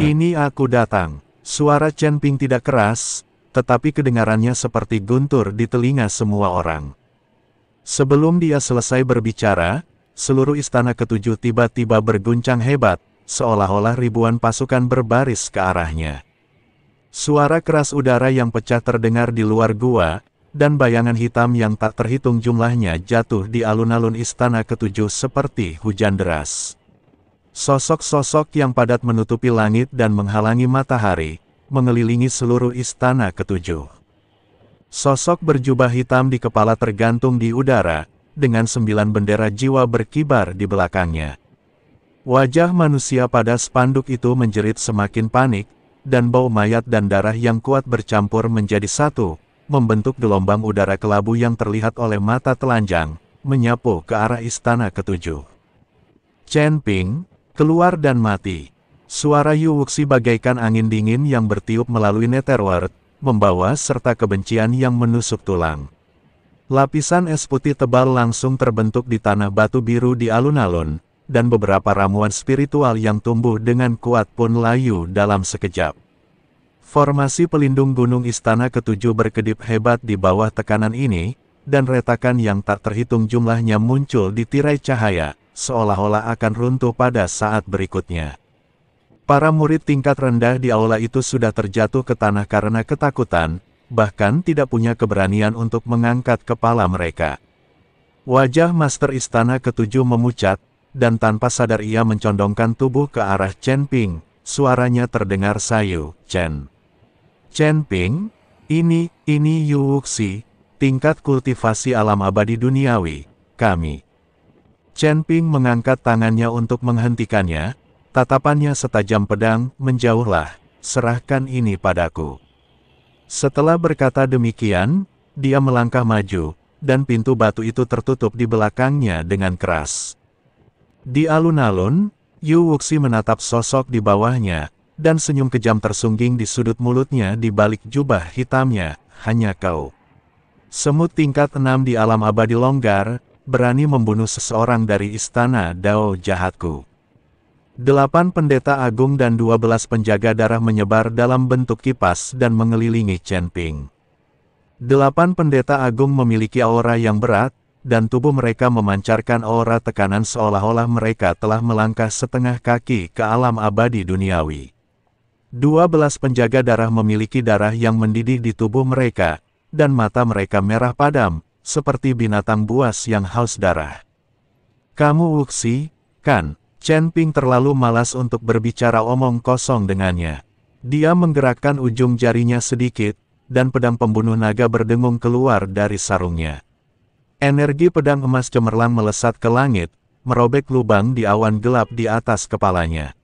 Ini aku datang. Suara Chen Ping tidak keras, tetapi kedengarannya seperti guntur di telinga semua orang. Sebelum dia selesai berbicara, seluruh istana ketujuh tiba-tiba berguncang hebat, seolah-olah ribuan pasukan berbaris ke arahnya. Suara keras udara yang pecah terdengar di luar gua, dan bayangan hitam yang tak terhitung jumlahnya jatuh di alun-alun istana ketujuh seperti hujan deras. Sosok-sosok yang padat menutupi langit dan menghalangi matahari, mengelilingi seluruh istana ketujuh. Sosok berjubah hitam di kepala tergantung di udara, dengan 9 bendera jiwa berkibar di belakangnya. Wajah manusia pada spanduk itu menjerit semakin panik, dan bau mayat dan darah yang kuat bercampur menjadi satu, membentuk gelombang udara kelabu yang terlihat oleh mata telanjang, menyapu ke arah istana ketujuh. Chen Ping, keluar dan mati. Suara Yu Wuxi bagaikan angin dingin yang bertiup melalui Netherworld, membawa serta kebencian yang menusuk tulang. Lapisan es putih tebal langsung terbentuk di tanah batu biru di alun-alun, dan beberapa ramuan spiritual yang tumbuh dengan kuat pun layu dalam sekejap. Formasi pelindung gunung istana ketujuh berkedip hebat di bawah tekanan ini, dan retakan yang tak terhitung jumlahnya muncul di tirai cahaya, seolah-olah akan runtuh pada saat berikutnya. Para murid tingkat rendah di aula itu sudah terjatuh ke tanah karena ketakutan, bahkan tidak punya keberanian untuk mengangkat kepala mereka. Wajah Master Istana Ketujuh memucat, dan tanpa sadar ia mencondongkan tubuh ke arah Chen Ping. Suaranya terdengar sayu, "Chen Ping, ini Yu Wuxi, tingkat kultivasi alam abadi duniawi, kami." Chen Ping mengangkat tangannya untuk menghentikannya, tatapannya setajam pedang, "Menjauhlah, serahkan ini padaku." Setelah berkata demikian, dia melangkah maju, dan pintu batu itu tertutup di belakangnya dengan keras. Di alun-alun, Yu Wuxi menatap sosok di bawahnya, dan senyum kejam tersungging di sudut mulutnya di balik jubah hitamnya, "Hanya kau, semut tingkat 6 di alam abadi longgar, berani membunuh seseorang dari istana Dao jahatku." 8 pendeta agung dan 12 penjaga darah menyebar dalam bentuk kipas dan mengelilingi Chen Ping. 8 pendeta agung memiliki aura yang berat, dan tubuh mereka memancarkan aura tekanan seolah-olah mereka telah melangkah setengah kaki ke alam abadi duniawi. 12 penjaga darah memiliki darah yang mendidih di tubuh mereka, dan mata mereka merah padam, seperti binatang buas yang haus darah. "Kamu Wuxi, kan?" Chen Ping terlalu malas untuk berbicara omong kosong dengannya. Dia menggerakkan ujung jarinya sedikit, dan pedang pembunuh naga berdengung keluar dari sarungnya. Energi pedang emas cemerlang melesat ke langit, merobek lubang di awan gelap di atas kepalanya.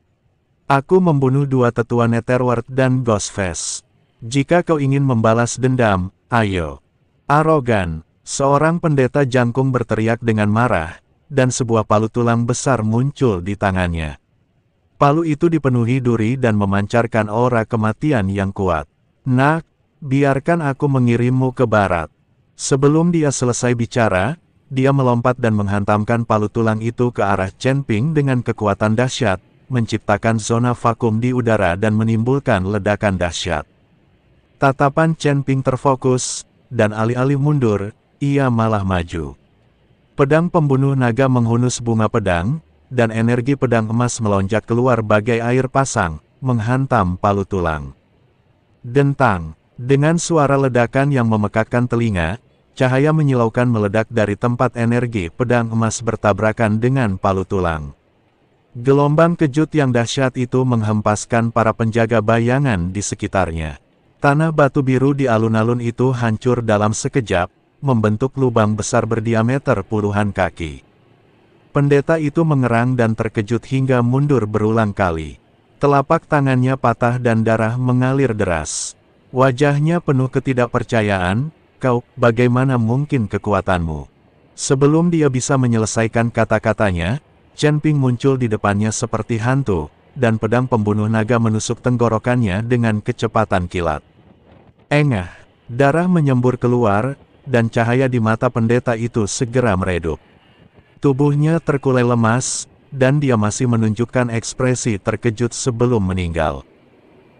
"Aku membunuh 2 tetua Netherworld dan Ghostface. Jika kau ingin membalas dendam, ayo." "Arogan!" Seorang pendeta jangkung berteriak dengan marah, dan sebuah palu tulang besar muncul di tangannya. Palu itu dipenuhi duri dan memancarkan aura kematian yang kuat. "Nak, biarkan aku mengirimmu ke barat." Sebelum dia selesai bicara, dia melompat dan menghantamkan palu tulang itu ke arah Chen Ping dengan kekuatan dahsyat, menciptakan zona vakum di udara dan menimbulkan ledakan dahsyat. Tatapan Chen Ping terfokus, dan alih-alih mundur, ia malah maju. Pedang pembunuh naga menghunus bunga pedang, dan energi pedang emas melonjak keluar bagai air pasang, menghantam palu tulang. Dentang, dengan suara ledakan yang memekakkan telinga, cahaya menyilaukan meledak dari tempat energi pedang emas bertabrakan dengan palu tulang. Gelombang kejut yang dahsyat itu menghempaskan para penjaga bayangan di sekitarnya. Tanah batu biru di alun-alun itu hancur dalam sekejap, membentuk lubang besar berdiameter puluhan kaki. Pendeta itu mengerang dan terkejut hingga mundur berulang kali. Telapak tangannya patah dan darah mengalir deras. Wajahnya penuh ketidakpercayaan, "Kau, bagaimana mungkin kekuatanmu?" Sebelum dia bisa menyelesaikan kata-katanya, Chen Ping muncul di depannya seperti hantu, dan pedang pembunuh naga menusuk tenggorokannya dengan kecepatan kilat. Engah, darah menyembur keluar, dan cahaya di mata pendeta itu segera meredup. Tubuhnya terkulai lemas, dan dia masih menunjukkan ekspresi terkejut sebelum meninggal.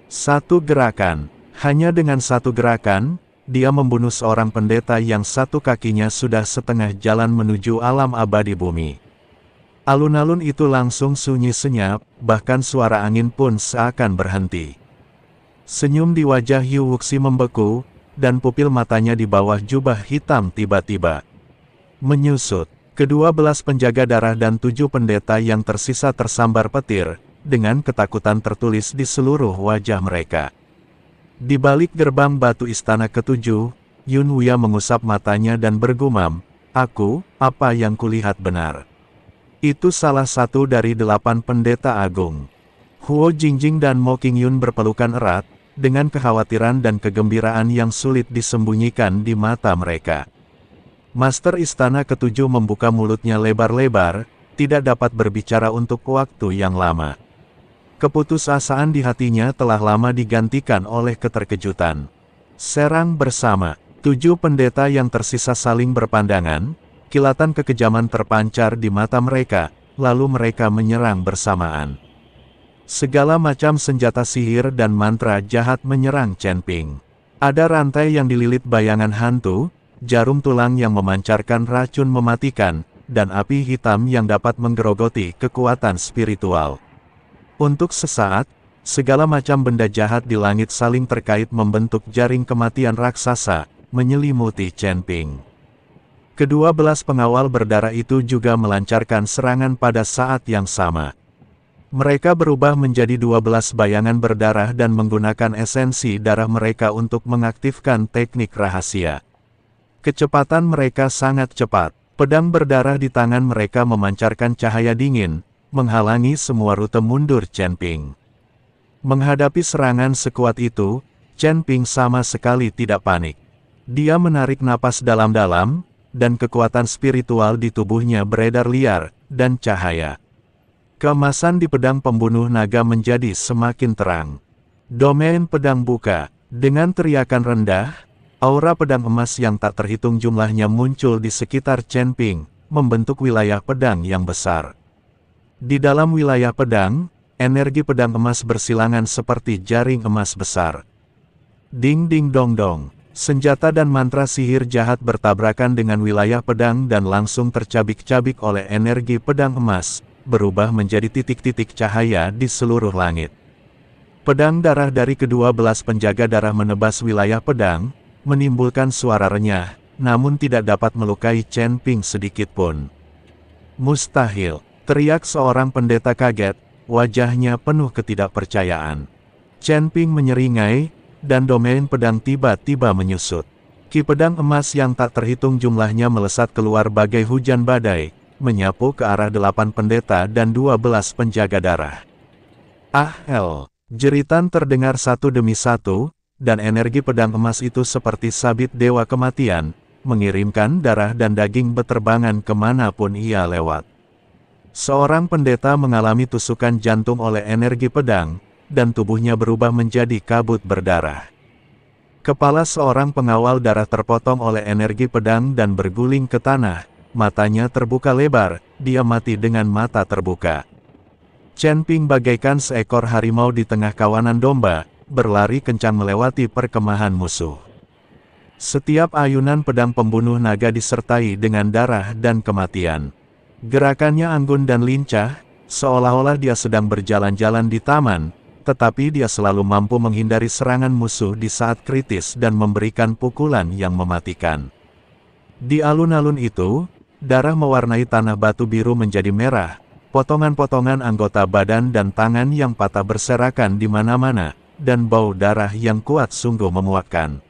Satu gerakan, hanya dengan satu gerakan, dia membunuh seorang pendeta yang satu kakinya sudah setengah jalan menuju alam abadi bumi. Alun-alun itu langsung sunyi senyap, bahkan suara angin pun seakan berhenti. Senyum di wajah Yu Wuxi membeku, dan pupil matanya di bawah jubah hitam tiba-tiba menyusut. Kedua belas penjaga darah dan 7 pendeta yang tersisa tersambar petir, dengan ketakutan tertulis di seluruh wajah mereka. Di balik gerbang batu istana ketujuh, Yun Wuya mengusap matanya dan bergumam, apa yang kulihat benar? Itu salah satu dari 8 pendeta agung. Huo Jingjing dan Mo Qingyun berpelukan erat, dengan kekhawatiran dan kegembiraan yang sulit disembunyikan di mata mereka. Master Istana Ketujuh membuka mulutnya lebar-lebar, tidak dapat berbicara untuk waktu yang lama. Keputusasaan di hatinya telah lama digantikan oleh keterkejutan. Serang bersama, 7 pendeta yang tersisa saling berpandangan, kilatan kekejaman terpancar di mata mereka, lalu mereka menyerang bersamaan. Segala macam senjata sihir dan mantra jahat menyerang Chen Ping. Ada rantai yang dililit bayangan hantu, jarum tulang yang memancarkan racun mematikan, dan api hitam yang dapat menggerogoti kekuatan spiritual. Untuk sesaat, segala macam benda jahat di langit saling terkait membentuk jaring kematian raksasa, menyelimuti Chen Ping. Kedua belas pengawal berdarah itu juga melancarkan serangan pada saat yang sama. Mereka berubah menjadi 12 bayangan berdarah dan menggunakan esensi darah mereka untuk mengaktifkan teknik rahasia. Kecepatan mereka sangat cepat. Pedang berdarah di tangan mereka memancarkan cahaya dingin, menghalangi semua rute mundur Chen Ping. Menghadapi serangan sekuat itu, Chen Ping sama sekali tidak panik. Dia menarik napas dalam-dalam, dan kekuatan spiritual di tubuhnya beredar liar, dan cahaya. Keemasan di pedang pembunuh naga menjadi semakin terang. Domain pedang buka, dengan teriakan rendah, aura pedang emas yang tak terhitung jumlahnya muncul di sekitar Chen Ping, membentuk wilayah pedang yang besar. Di dalam wilayah pedang, energi pedang emas bersilangan seperti jaring emas besar. Ding ding dong dong, senjata dan mantra sihir jahat bertabrakan dengan wilayah pedang dan langsung tercabik-cabik oleh energi pedang emas, berubah menjadi titik-titik cahaya di seluruh langit. Pedang darah dari kedua belas penjaga darah menebas wilayah pedang, menimbulkan suara renyah, namun tidak dapat melukai Chen Ping sedikit pun. Mustahil, teriak seorang pendeta kaget, wajahnya penuh ketidakpercayaan. Chen Ping menyeringai, dan domain pedang tiba-tiba menyusut. Ki pedang emas yang tak terhitung jumlahnya melesat keluar bagai hujan badai, menyapu ke arah 8 pendeta dan 12 penjaga darah. Jeritan terdengar satu demi satu, dan energi pedang emas itu seperti sabit dewa kematian, mengirimkan darah dan daging beterbangan kemanapun ia lewat. Seorang pendeta mengalami tusukan jantung oleh energi pedang, dan tubuhnya berubah menjadi kabut berdarah. Kepala seorang pengawal darah terpotong oleh energi pedang dan berguling ke tanah, matanya terbuka lebar, dia mati dengan mata terbuka. Chen Ping bagaikan seekor harimau di tengah kawanan domba, berlari kencang melewati perkemahan musuh. Setiap ayunan pedang pembunuh naga disertai dengan darah dan kematian. Gerakannya anggun dan lincah, seolah-olah dia sedang berjalan-jalan di taman, tetapi dia selalu mampu menghindari serangan musuh di saat kritis dan memberikan pukulan yang mematikan. Di alun-alun itu, darah mewarnai tanah batu biru menjadi merah, potongan-potongan anggota badan dan tangan yang patah berserakan di mana-mana, dan bau darah yang kuat sungguh memuakkan.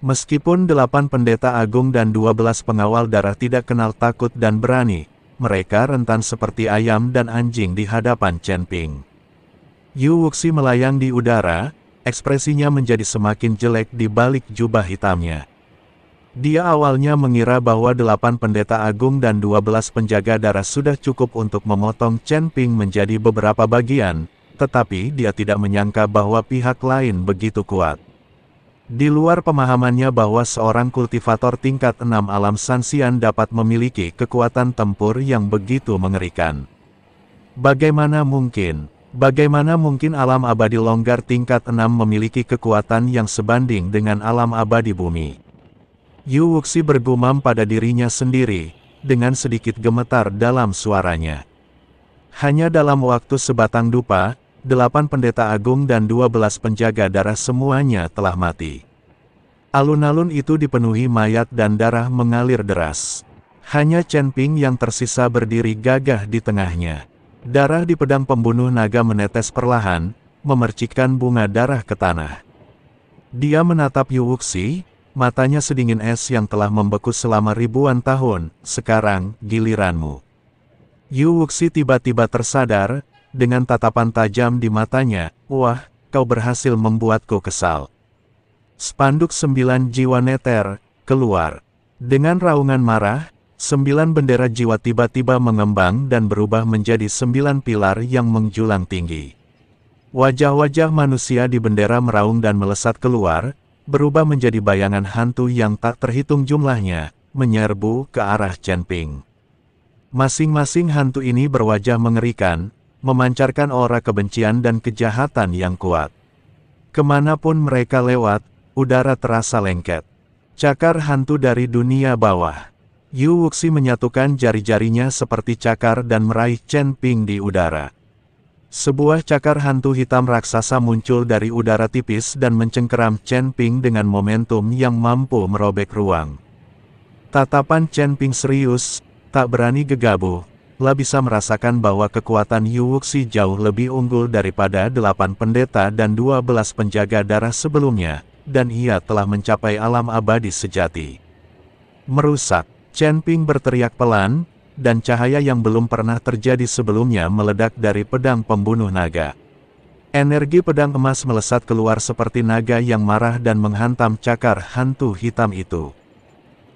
Meskipun 8 pendeta agung dan 12 pengawal darah tidak kenal takut dan berani, mereka rentan seperti ayam dan anjing di hadapan Chen Ping. Yu Wuxi melayang di udara, ekspresinya menjadi semakin jelek di balik jubah hitamnya. Dia awalnya mengira bahwa 8 pendeta agung dan 12 penjaga darah sudah cukup untuk memotong Chen Ping menjadi beberapa bagian, tetapi dia tidak menyangka bahwa pihak lain begitu kuat. Di luar pemahamannya bahwa seorang kultivator tingkat 6 alam Sanxian dapat memiliki kekuatan tempur yang begitu mengerikan. Bagaimana mungkin? Bagaimana mungkin alam abadi longgar tingkat 6 memiliki kekuatan yang sebanding dengan alam abadi bumi? Yu Wuxi bergumam pada dirinya sendiri, dengan sedikit gemetar dalam suaranya. Hanya dalam waktu sebatang dupa, 8 pendeta agung dan 12 penjaga darah semuanya telah mati. Alun-alun itu dipenuhi mayat dan darah mengalir deras. Hanya Chen Ping yang tersisa berdiri gagah di tengahnya. Darah di pedang pembunuh naga menetes perlahan, memercikkan bunga darah ke tanah. Dia menatap Yu Wuxi, matanya sedingin es yang telah membeku selama ribuan tahun. Sekarang, giliranmu. Yu Wuxi tiba-tiba tersadar, dengan tatapan tajam di matanya. Wah, kau berhasil membuatku kesal. Spanduk 9 jiwa neter, keluar. Dengan raungan marah, 9 bendera jiwa tiba-tiba mengembang dan berubah menjadi 9 pilar yang menjulang tinggi. Wajah-wajah manusia di bendera meraung dan melesat keluar, berubah menjadi bayangan hantu yang tak terhitung jumlahnya, menyerbu ke arah Chen Ping. Masing-masing hantu ini berwajah mengerikan, memancarkan aura kebencian dan kejahatan yang kuat. Kemanapun mereka lewat, udara terasa lengket. Cakar hantu dari dunia bawah. Yu Wuxi menyatukan jari-jarinya seperti cakar dan meraih Chen Ping di udara. Sebuah cakar hantu hitam raksasa muncul dari udara tipis dan mencengkeram Chen Ping dengan momentum yang mampu merobek ruang. Tatapan Chen Ping serius, tak berani gegabah. Lah bisa merasakan bahwa kekuatan Yu Wuxi jauh lebih unggul daripada 8 pendeta dan 12 penjaga darah sebelumnya, dan ia telah mencapai alam abadi sejati. Merusak. Chen Ping berteriak pelan, dan cahaya yang belum pernah terjadi sebelumnya meledak dari pedang pembunuh naga. Energi pedang emas melesat keluar seperti naga yang marah dan menghantam cakar hantu hitam itu.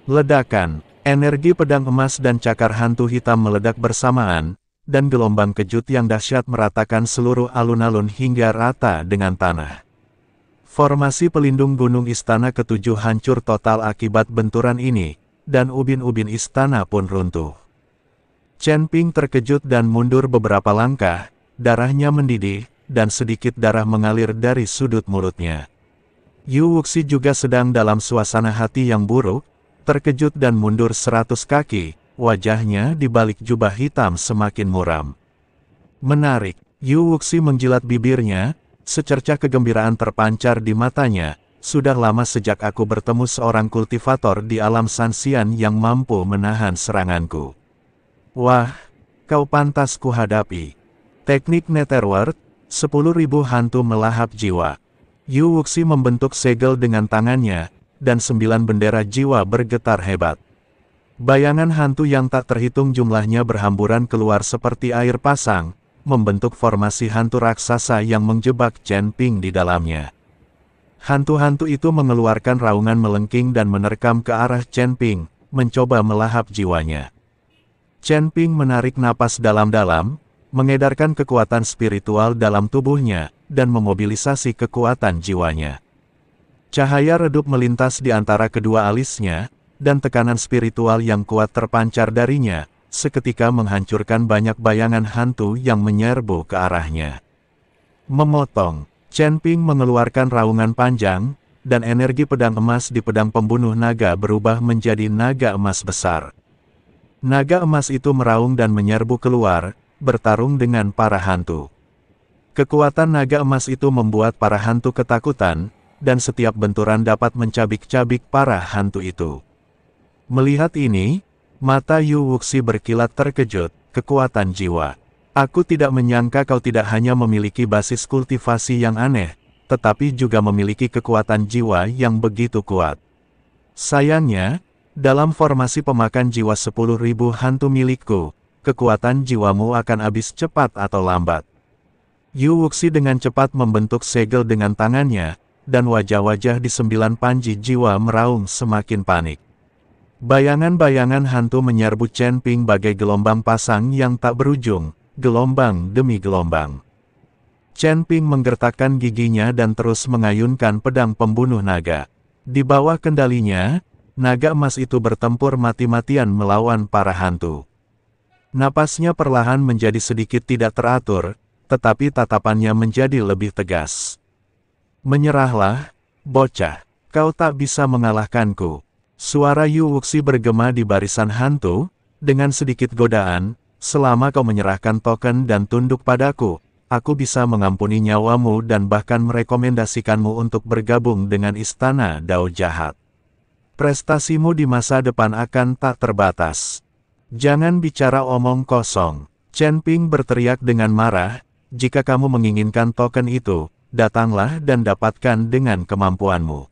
Ledakan, energi pedang emas dan cakar hantu hitam meledak bersamaan, dan gelombang kejut yang dahsyat meratakan seluruh alun-alun hingga rata dengan tanah. Formasi pelindung gunung istana ketujuh hancur total akibat benturan ini, dan ubin-ubin istana pun runtuh. Chen Ping terkejut dan mundur beberapa langkah, darahnya mendidih, dan sedikit darah mengalir dari sudut mulutnya. Yu Wuxi juga sedang dalam suasana hati yang buruk, terkejut dan mundur 100 kaki, wajahnya di balik jubah hitam semakin muram. Menarik, Yu Wuxi menjilat bibirnya, secercah kegembiraan terpancar di matanya. Sudah lama sejak aku bertemu seorang kultivator di alam Sanxian yang mampu menahan seranganku. Wah, kau pantas kuhadapi. Teknik Netherworld, 10.000 hantu melahap jiwa. Yu Wuxi membentuk segel dengan tangannya, dan 9 bendera jiwa bergetar hebat. Bayangan hantu yang tak terhitung jumlahnya berhamburan keluar seperti air pasang, membentuk formasi hantu raksasa yang menjebak Chen Ping di dalamnya. Hantu-hantu itu mengeluarkan raungan melengking dan menerkam ke arah Chen Ping, mencoba melahap jiwanya. Chen Ping menarik napas dalam-dalam, mengedarkan kekuatan spiritual dalam tubuhnya, dan memobilisasi kekuatan jiwanya. Cahaya redup melintas di antara kedua alisnya, dan tekanan spiritual yang kuat terpancar darinya, seketika menghancurkan banyak bayangan hantu yang menyerbu ke arahnya. Memotong. Chen Ping mengeluarkan raungan panjang, dan energi pedang emas di pedang pembunuh naga berubah menjadi naga emas besar. Naga emas itu meraung dan menyerbu keluar, bertarung dengan para hantu. Kekuatan naga emas itu membuat para hantu ketakutan, dan setiap benturan dapat mencabik-cabik para hantu itu. Melihat ini, mata Yu Wuxi berkilat terkejut, kekuatan jiwa. Aku tidak menyangka kau tidak hanya memiliki basis kultivasi yang aneh, tetapi juga memiliki kekuatan jiwa yang begitu kuat. Sayangnya, dalam formasi pemakan jiwa 10.000 hantu milikku, kekuatan jiwamu akan habis cepat atau lambat. Yu Wuxi dengan cepat membentuk segel dengan tangannya, dan wajah-wajah di 9 panji jiwa meraung semakin panik. Bayangan-bayangan hantu menyerbu Chen Ping bagai gelombang pasang yang tak berujung, gelombang demi gelombang. Chen Ping menggertakkan giginya dan terus mengayunkan pedang pembunuh naga. Di bawah kendalinya, naga emas itu bertempur mati-matian melawan para hantu. Napasnya perlahan menjadi sedikit tidak teratur, tetapi tatapannya menjadi lebih tegas. Menyerahlah, bocah. Kau tak bisa mengalahkanku. Suara Yu Wuxi bergema di barisan hantu, dengan sedikit godaan, selama kau menyerahkan token dan tunduk padaku, aku bisa mengampuni nyawamu dan bahkan merekomendasikanmu untuk bergabung dengan Istana Dao Jahat. Prestasimu di masa depan akan tak terbatas. Jangan bicara omong kosong. Chen Ping berteriak dengan marah, jika kamu menginginkan token itu, datanglah dan dapatkan dengan kemampuanmu.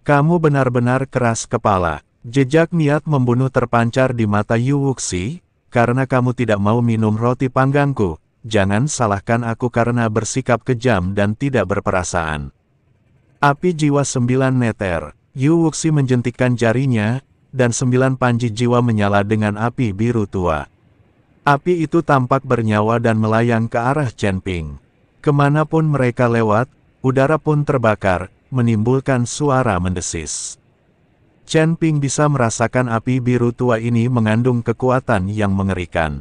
Kamu benar-benar keras kepala. Jejak niat membunuh terpancar di mata Yu Wuxi, karena kamu tidak mau minum roti panggangku. Jangan salahkan aku karena bersikap kejam dan tidak berperasaan. Api jiwa 9 meter. Yu Wuxi menjentikkan jarinya, dan 9 panji jiwa menyala dengan api biru tua. Api itu tampak bernyawa dan melayang ke arah Chen Ping. Kemanapun mereka lewat, udara pun terbakar, menimbulkan suara mendesis. Chen Ping bisa merasakan api biru tua ini mengandung kekuatan yang mengerikan.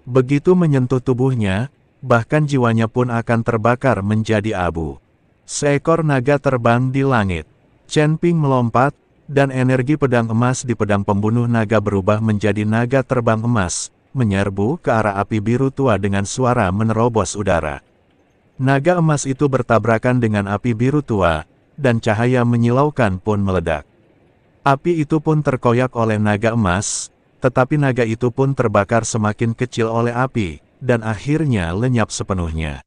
Begitu menyentuh tubuhnya, bahkan jiwanya pun akan terbakar menjadi abu. Seekor naga terbang di langit. Chen Ping melompat, dan energi pedang emas di pedang pembunuh naga berubah menjadi naga terbang emas, menyerbu ke arah api biru tua dengan suara menerobos udara. Naga emas itu bertabrakan dengan api biru tua, dan cahaya menyilaukan pun meledak. Api itu pun terkoyak oleh naga emas, tetapi naga itu pun terbakar semakin kecil oleh api, dan akhirnya lenyap sepenuhnya.